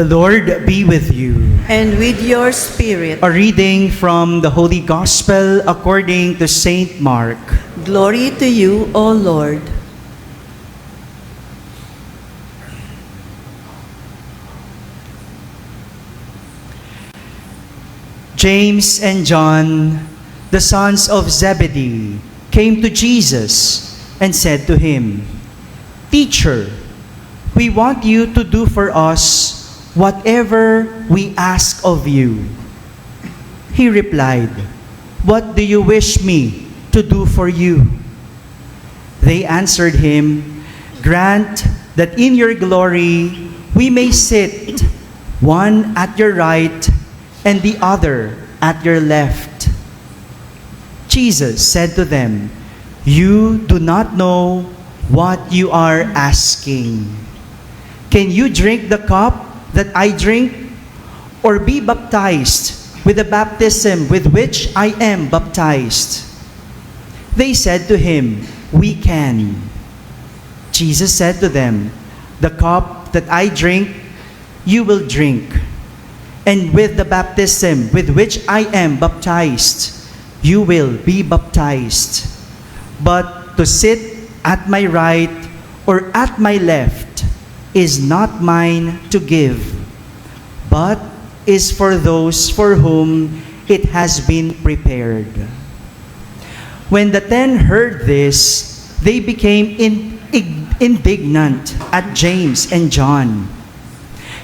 The Lord be with you. And with your spirit. A reading from the Holy Gospel according to Saint Mark. Glory to you, O Lord. James and John, the sons of Zebedee, came to Jesus and said to him, "Teacher, we want you to do for us whatever we ask of you." He replied, "What do you wish me to do for you?" They answered him, "Grant that in your glory we may sit, one at your right and the other at your left." Jesus said to them, "You do not know what you are asking. Can you drink the cup that I drink, or be baptized with the baptism with which I am baptized?" They said to him, "We can." Jesus said to them, "The cup that I drink, you will drink, and with the baptism with which I am baptized, you will be baptized. But to sit at my right or at my left is not mine to give, but is for those for whom it has been prepared." When the 10 heard this, they became indignant at James and John.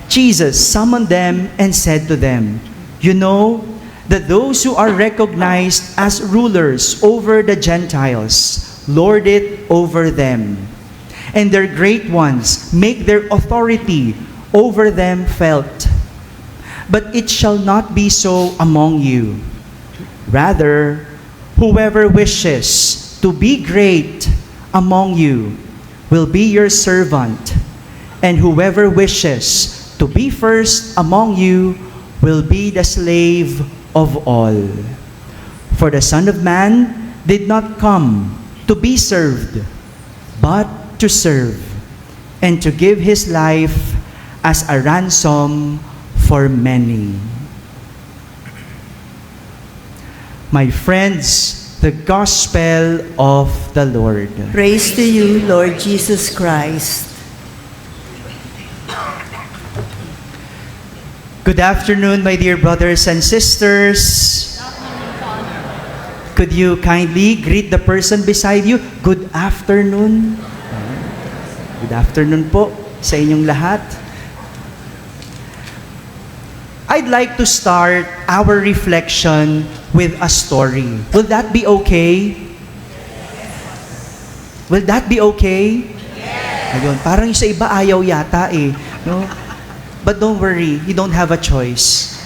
Jesus summoned them and said to them, "You know that those who are recognized as rulers over the Gentiles lord it over them, and their great ones make their authority over them felt. But it shall not be so among you. Rather, whoever wishes to be great among you will be your servant, and whoever wishes to be first among you will be the slave of all. For the Son of Man did not come to be served, but to serve, and to give his life as a ransom for many." My friends, the Gospel of the Lord. Praise to you, Lord Jesus Christ. Good afternoon, my dear brothers and sisters. Could you kindly greet the person beside you? Good afternoon. Good afternoon po sa inyong lahat. I'd like to start our reflection with a story. Will that be okay? Will that be okay? Ayun, parang yung sa iba ayaw yata eh. No? But don't worry, you don't have a choice.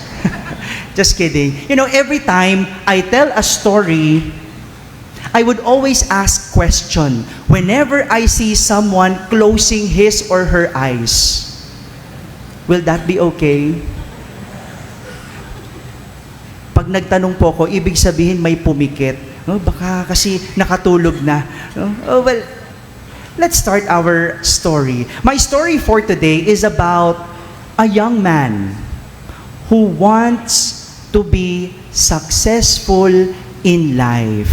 Just kidding. You know, every time I tell a story, I would always ask question whenever I see someone closing his or her eyes. Will that be okay? Pag nagtanong po ako, ibig sabihin may pumikit. No? Baka kasi nakatulog na. No? Oh, well, let's start our story. My story for today is about a young man who wants to be successful in life.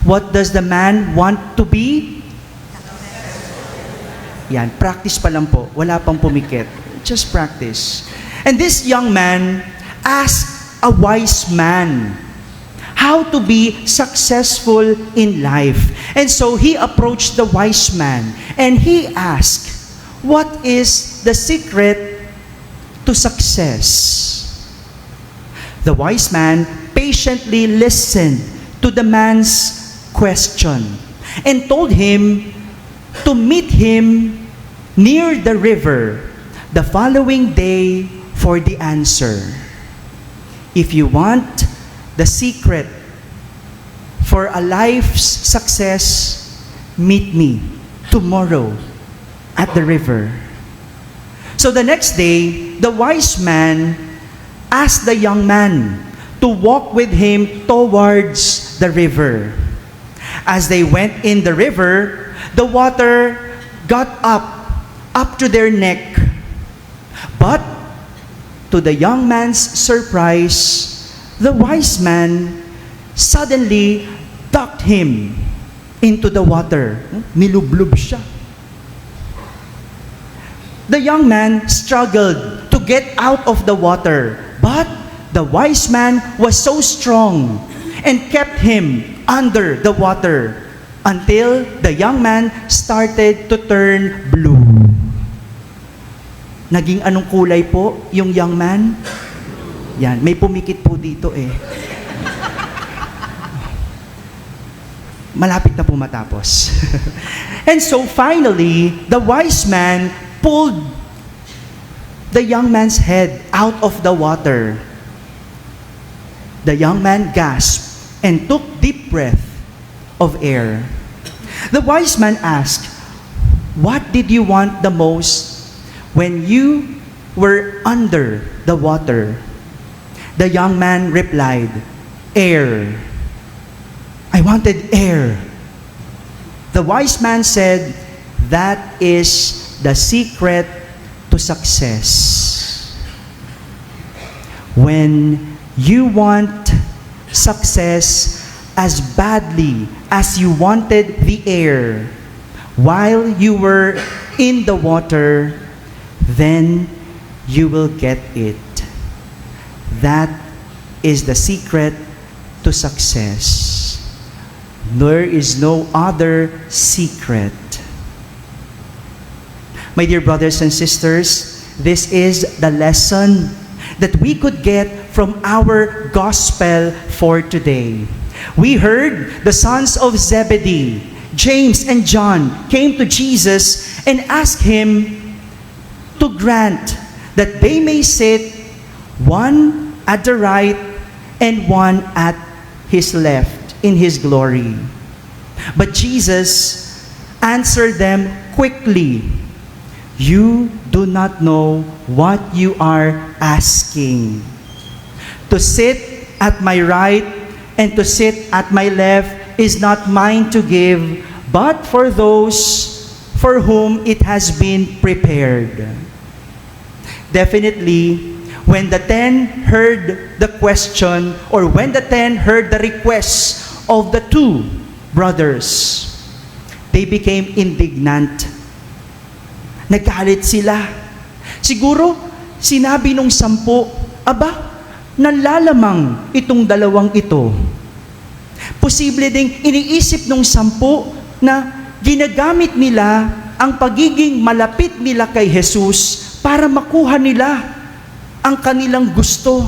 What does the man want to be? Yan, practice pa lang po. Wala pang pumikit. Just practice. And this young man asked a wise man how to be successful in life. And so he approached the wise man and he asked, "What is the secret to success?" The wise man patiently listened to the man's question and told him to meet him near the river the following day for the answer. If you want the secret for a life's success, meet me tomorrow at the river. So the next day, the wise man asked the young man to walk with him towards the river. As they went in the river, the water got up to their neck. But to the young man's surprise, the wise man suddenly ducked him into the water. Nilublob siya. The young man struggled to get out of the water, but the wise man was so strong and kept him under the water until the young man started to turn blue. Naging anong kulay po yung young man? Yan, may pumikit po dito eh. Malapit na po matapos. And so finally, the wise man pulled the young man's head out of the water. The young man gasped and took deep breath of air. The wise man asked, "What did you want the most when you were under the water?" The young man replied, "Air. I wanted air." The wise man said, "That is the secret to success." When you want success as badly as you wanted the air while you were in the water, then you will get it. That is the secret to success. There is no other secret. My dear brothers and sisters, this is the lesson that we could get from our gospel for today. We heard the sons of Zebedee, James and John, came to Jesus and asked him to grant that they may sit one at the right and one at his left in his glory. But Jesus answered them quickly, "You do not know what you are asking. To sit at my right and to sit at my left is not mine to give, but for those for whom it has been prepared." Definitely, when the 10 heard the question, or when the 10 heard the request of the two brothers, they became indignant. Nagalit sila. Siguro, sinabi nung 10, "Aba, nalalamang itong dalawang ito." Posible ding iniisip nung 10 na ginagamit nila ang pagiging malapit nila kay Jesus para makuha nila ang kanilang gusto.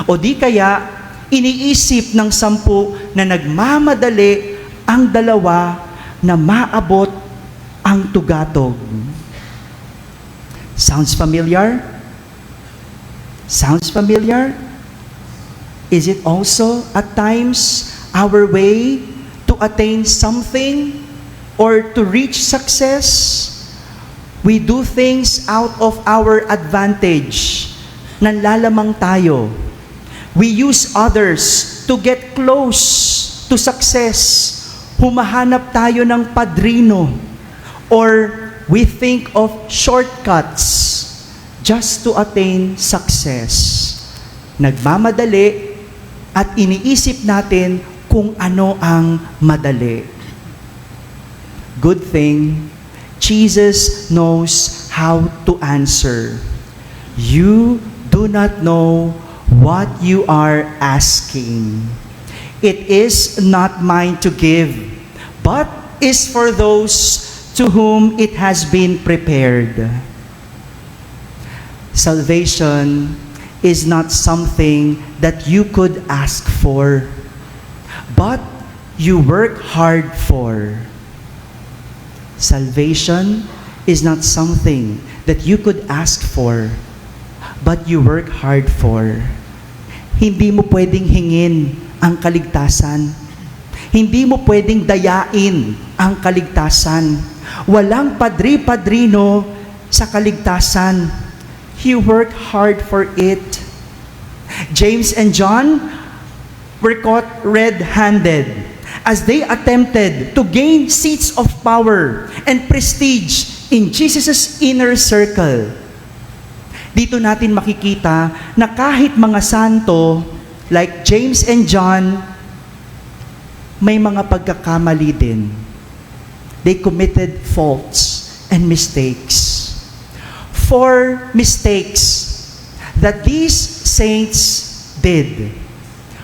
O di kaya, iniisip ng 10 na nagmamadali ang dalawa na maabot ang tugatog. Sounds familiar? Sounds familiar? Is it also at times our way to attain something or to reach success? We do things out of our advantage. Nanlalamang tayo. We use others to get close to success. Humahanap tayo ng padrino. Or we think of shortcuts just to attain success. Nagmamadali at iniisip natin kung ano ang madali. Good thing, Jesus knows how to answer. You do not know what you are asking. It is not mine to give, but is for those to whom it has been prepared. Salvation is not something that you could ask for, but you work hard for. Salvation is not something that you could ask for, but you work hard for. Hindi mo pwedeng hingin ang kaligtasan. Hindi mo pwedeng dayain ang kaligtasan. Walang padri-padrino sa kaligtasan. You work hard for it. James and John were caught red-handed as they attempted to gain seats of power and prestige in Jesus' inner circle. Dito natin makikita na kahit mga santo, like James and John, may mga pagkakamali din. They committed faults and mistakes. 4 mistakes that these saints did.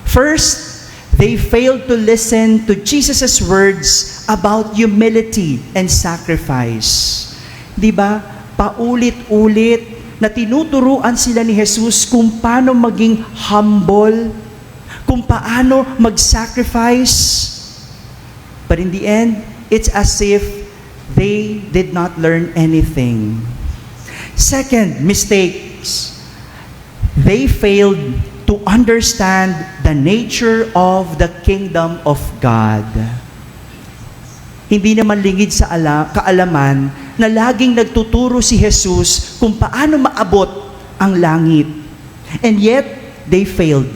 First, they failed to listen to Jesus' words about humility and sacrifice. Di ba? Paulit-ulit na tinuturuan sila ni Jesus kung paano maging humble, kung paano mag-sacrifice. But in the end, it's as if they did not learn anything. Second, mistakes. They failed to understand the nature of the kingdom of God. Hindi naman lingid sa kaalaman na laging nagtuturo si Jesus kung paano maabot ang langit. And yet, they failed.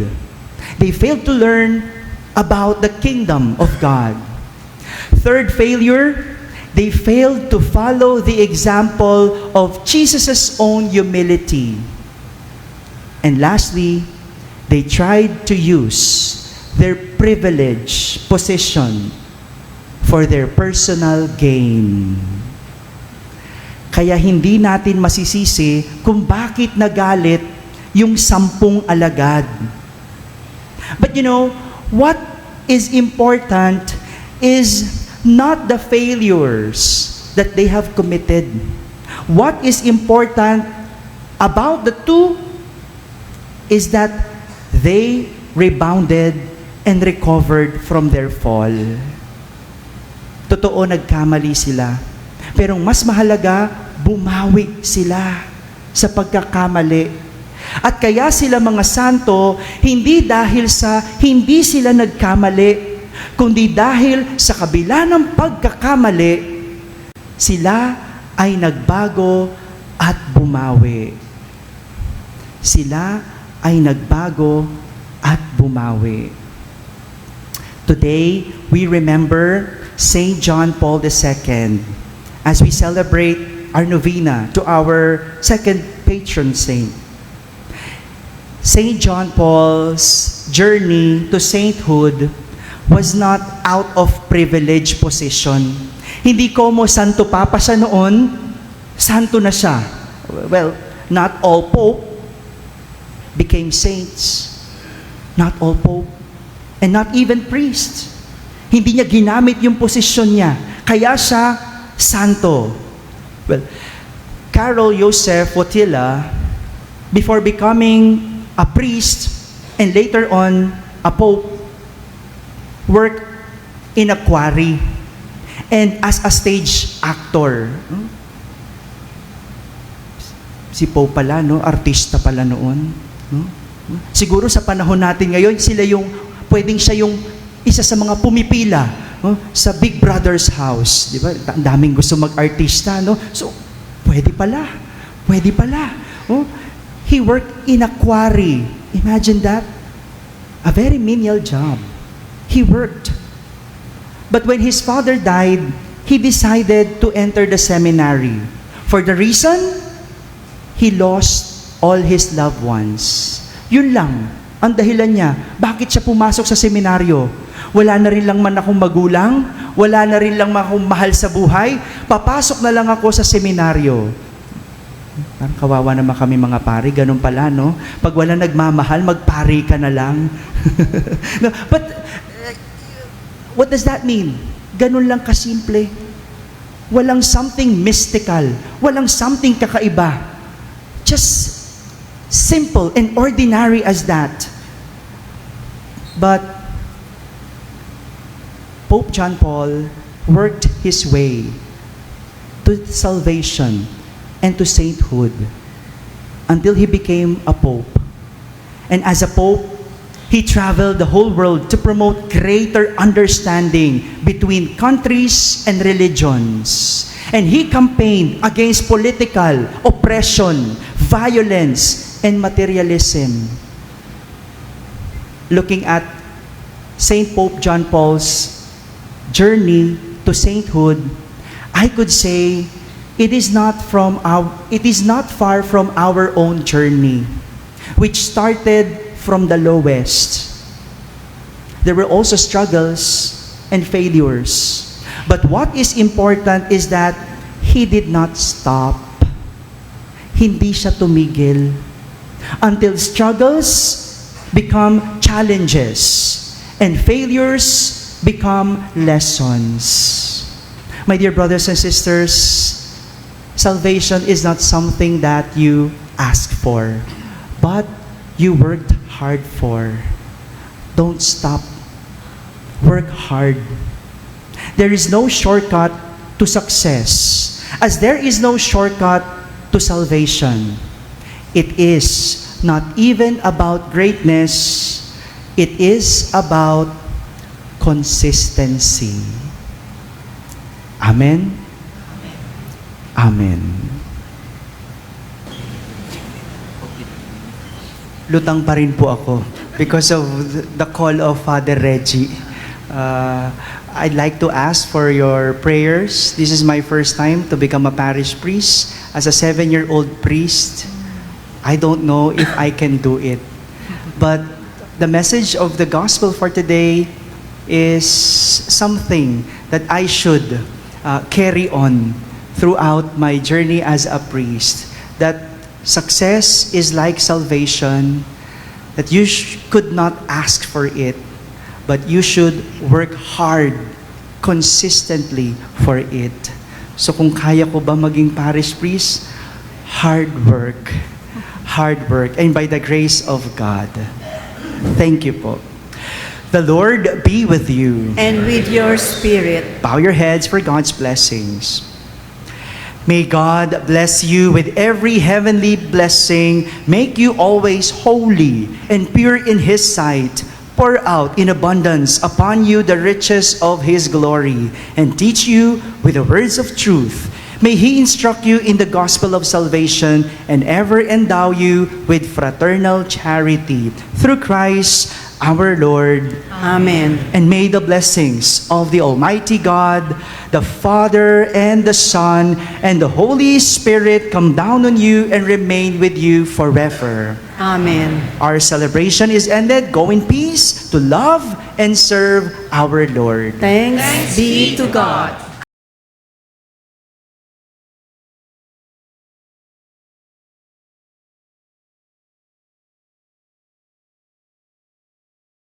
They failed to learn about the kingdom of God. Third failure, they failed to follow the example of Jesus' own humility. And lastly, they tried to use their privileged position for their personal gain. Kaya hindi natin masisisi kung bakit nagalit yung 10 alagad. But you know, what is important is not the failures that they have committed. What is important about the 2 is that they rebounded and recovered from their fall. Totoo, nagkamali sila. Pero mas mahalaga, bumawi sila sa pagkakamali. At kaya sila mga santo, hindi dahil sa hindi sila nagkamali, kundi dahil sa kabila ng pagkakamali, sila ay nagbago at bumawi. Sila ay nagbago at bumawi. Today, we remember Saint John Paul II as we celebrate our novena to our second patron saint. Saint John Paul's journey to sainthood was not out of privileged position. Hindi como santo papa siya noon, santo na siya. Well, not all pope became saints. Not all pope. And not even priests. Hindi niya ginamit yung posisyon niya. Kaya siya santo. Well, Karol Joseph Wojtyla, before becoming a priest and later on a pope, worked in a quarry and as a stage actor. Si Pope pala, no? Artista pala noon. No? Siguro sa panahon natin ngayon, pwedeng siya yung isa sa mga pumipila, no? Sa Big Brother's house. Di ba? Ang daming gusto mag-artista, no? So, pwede pala. No? He worked in a quarry. Imagine that. A very menial job. He worked. But when his father died, he decided to enter the seminary. For the reason, he lost all his loved ones. Yun lang ang dahilan niya. Bakit siya pumasok sa seminaryo? Wala na rin lang man akong magulang, wala na rin lang man akong mahal sa buhay, papasok na lang ako sa seminaryo. Parang kawawa naman kami mga pari, ganun pala, no? Pag wala nagmamahal, magpari ka na lang. No, but, what does that mean? Ganun lang kasimple. Walang something mystical, walang something kakaiba. Just simple and ordinary as that. But Pope John Paul worked his way to salvation and to sainthood until he became a pope. And as a pope, he traveled the whole world to promote greater understanding between countries and religions. And he campaigned against political oppression, violence, and materialism. Looking at Saint Pope John Paul's journey to sainthood, I could say it is not far from our own journey, which started from the lowest. There were also struggles and failures. But what is important is that he did not stop. Hindi siya tumigil until struggles become challenges and failures become lessons. My dear brothers and sisters, salvation is not something that you ask for, but you worked hard for. Don't stop. Work hard. There is no shortcut to success, as there is no shortcut to salvation. It is not even about greatness, it is about consistency. Amen? Amen. Lutang pa rin po ako because of the call of Father Reggie. I'd like to ask for your prayers. This is my first time to become a parish priest. As a 7-year-old priest, I don't know if I can do it. But the message of the gospel for today is something that I should carry on throughout my journey as a priest. That success is like salvation, that you could not ask for it, but you should work hard, consistently for it. So kung kaya ko ba maging parish priest, hard work, and by the grace of God. Thank you po. The Lord be with you. And with your spirit. Bow your heads for God's blessings. May God bless you with every heavenly blessing, make you always holy and pure in His sight, pour out in abundance upon you the riches of His glory, and teach you with the words of truth. May He instruct you in the gospel of salvation and ever endow you with fraternal charity. Through Christ our Lord. Amen. And may the blessings of the Almighty God, the Father and the Son and the Holy Spirit come down on you and remain with you forever. Amen. Our celebration is ended. Go in peace to love and serve our Lord. Thanks be to God.